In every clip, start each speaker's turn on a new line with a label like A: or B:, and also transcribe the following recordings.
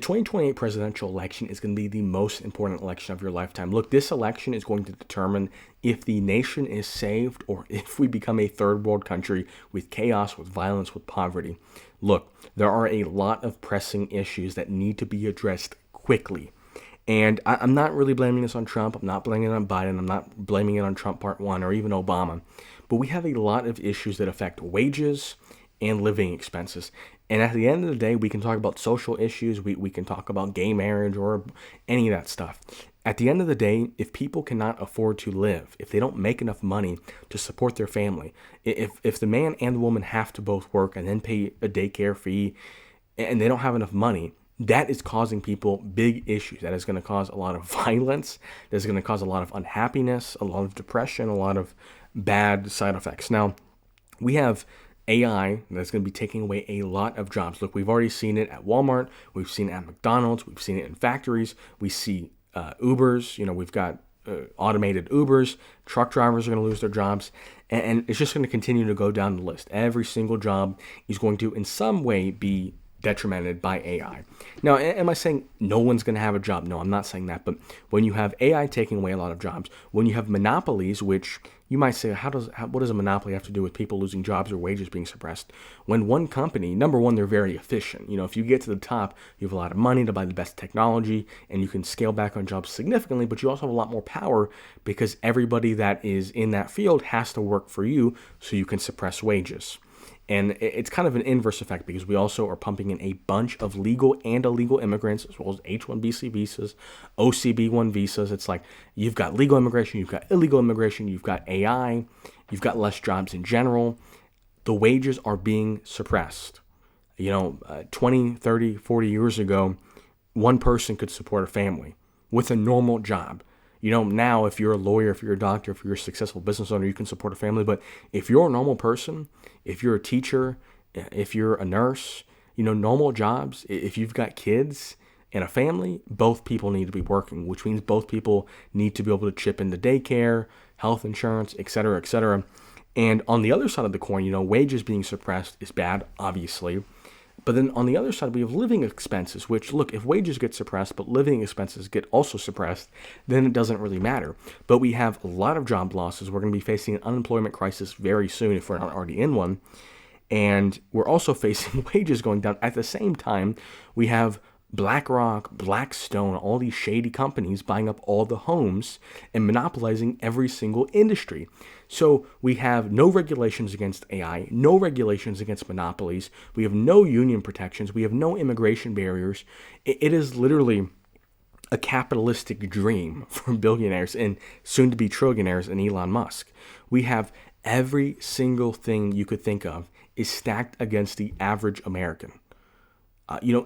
A: The 2028 presidential election is going to be the most important election of your lifetime. Look, this election is going to determine if the nation is saved or if we become a third world country with chaos, with violence, with poverty. Look, there are a lot of pressing issues that need to be addressed quickly. And I'm not really blaming this on Trump. I'm not blaming it on Biden. I'm not blaming it on Trump Part 1 or even Obama. But we have a lot of issues that affect wages and living expenses. And at the end of the day, we can talk about social issues. We can talk about gay marriage or any of that stuff. At the end of the day, if people cannot afford to live, if they don't make enough money to support their family, if the man and the woman have to both work and then pay a daycare fee and they don't have enough money, that is causing people big issues. That is going to cause a lot of violence. That's going to cause a lot of unhappiness, a lot of depression, a lot of bad side effects. Now, we have AI that's going to be taking away a lot of jobs. Look, we've already seen it at Walmart. We've seen it at McDonald's. We've seen it in factories. We see Ubers. We've got automated Ubers. Truck drivers are going to lose their jobs. And it's just going to continue to go down the list. Every single job is going to, in some way, be detrimented by AI. Now, am I saying no one's going to have a job? No, I'm not saying that. But when you have AI taking away a lot of jobs, when you have monopolies, which you might say, what does a monopoly have to do with people losing jobs or wages being suppressed? When one company, number one, they're very efficient. If you get to the top, you have a lot of money to buy the best technology, and you can scale back on jobs significantly, but you also have a lot more power because everybody that is in that field has to work for you so you can suppress wages. And it's kind of an inverse effect because we also are pumping in a bunch of legal and illegal immigrants, as well as H-1B visas, OCB-1 visas. It's like you've got legal immigration, you've got illegal immigration, you've got AI, you've got less jobs in general. The wages are being suppressed. 20, 30, 40 years ago, one person could support a family with a normal job. Now if you're a lawyer, if you're a doctor, if you're a successful business owner, you can support a family. But if you're a normal person, if you're a teacher, if you're a nurse, normal jobs, if you've got kids and a family, both people need to be working, which means both people need to be able to chip into daycare, health insurance, et cetera, et cetera. And on the other side of the coin, wages being suppressed is bad, obviously. But then on the other side, we have living expenses, which, look, if wages get suppressed, but living expenses get also suppressed, then it doesn't really matter. But we have a lot of job losses. We're going to be facing an unemployment crisis very soon if we're not already in one. And we're also facing wages going down. At the same time, we have BlackRock, Blackstone, all these shady companies buying up all the homes and monopolizing every single industry. So we have no regulations against AI, no regulations against monopolies. We have no union protections. We have no immigration barriers. It is literally a capitalistic dream for billionaires and soon to be trillionaires and Elon Musk. We have every single thing you could think of is stacked against the average American.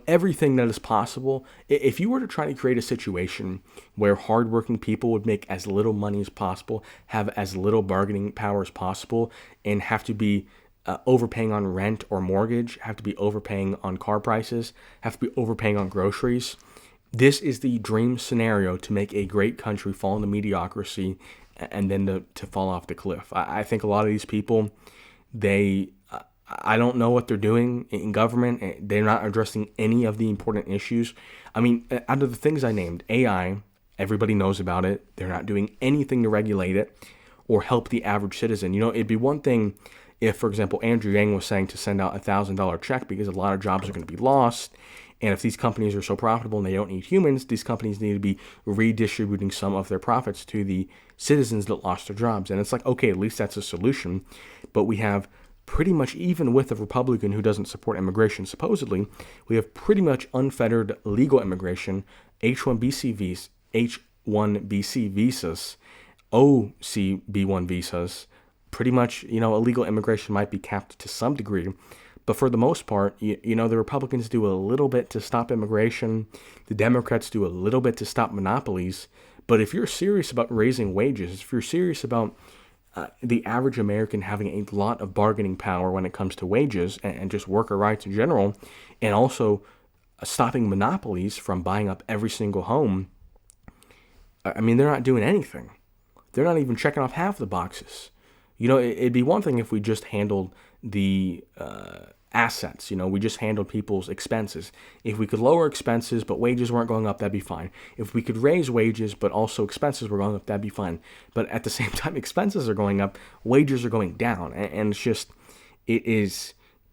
A: Everything that is possible. If you were to try to create a situation where hardworking people would make as little money as possible, have as little bargaining power as possible, and have to be overpaying on rent or mortgage, have to be overpaying on car prices, have to be overpaying on groceries, this is the dream scenario to make a great country fall into mediocrity and then to fall off the cliff. I think a lot of these people, I don't know what they're doing in government. They're not addressing any of the important issues. I mean, out of the things I named, AI, everybody knows about it. They're not doing anything to regulate it or help the average citizen. It'd be one thing if, for example, Andrew Yang was saying to send out $1,000 check because a lot of jobs are going to be lost. And if these companies are so profitable and they don't need humans, these companies need to be redistributing some of their profits to the citizens that lost their jobs. And it's like, okay, at least that's a solution. But we have pretty much, even with a Republican who doesn't support immigration, supposedly, we have pretty much unfettered legal immigration, H-1BC visas, OCB-1 visas. Pretty much, illegal immigration might be capped to some degree. But for the most part, the Republicans do a little bit to stop immigration. The Democrats do a little bit to stop monopolies. But if you're serious about raising wages, if you're serious about the average American having a lot of bargaining power when it comes to wages and just worker rights in general, and also stopping monopolies from buying up every single home, I mean, they're not doing anything. They're not even checking off half the boxes. It'd be one thing if we just handled the assets. We just handled people's expenses. If we could lower expenses but wages weren't going up, that'd be fine. If we could raise wages but also expenses were going up, that'd be fine. But at the same time, expenses are going up, wages are going down, and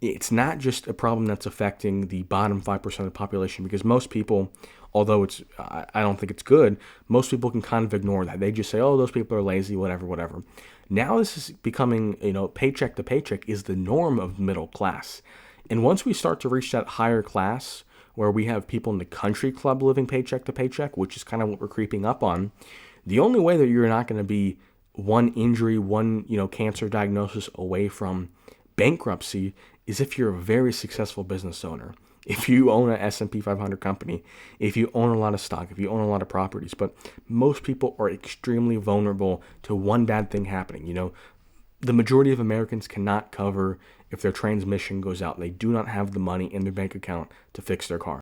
A: it's not just a problem that's affecting the bottom 5% of the population, because most people, although I don't think it's good, most people can kind of ignore that. They just say, oh, those people are lazy, whatever. Now this is becoming, paycheck to paycheck is the norm of middle class. And once we start to reach that higher class where we have people in the country club living paycheck to paycheck, which is kind of what we're creeping up on, the only way that you're not going to be one injury, one, cancer diagnosis away from bankruptcy is if you're a very successful business owner. If you own an S&P 500 company, if you own a lot of stock, if you own a lot of properties. But most people are extremely vulnerable to one bad thing happening. The majority of Americans cannot cover if their transmission goes out. They do not have the money in their bank account to fix their car.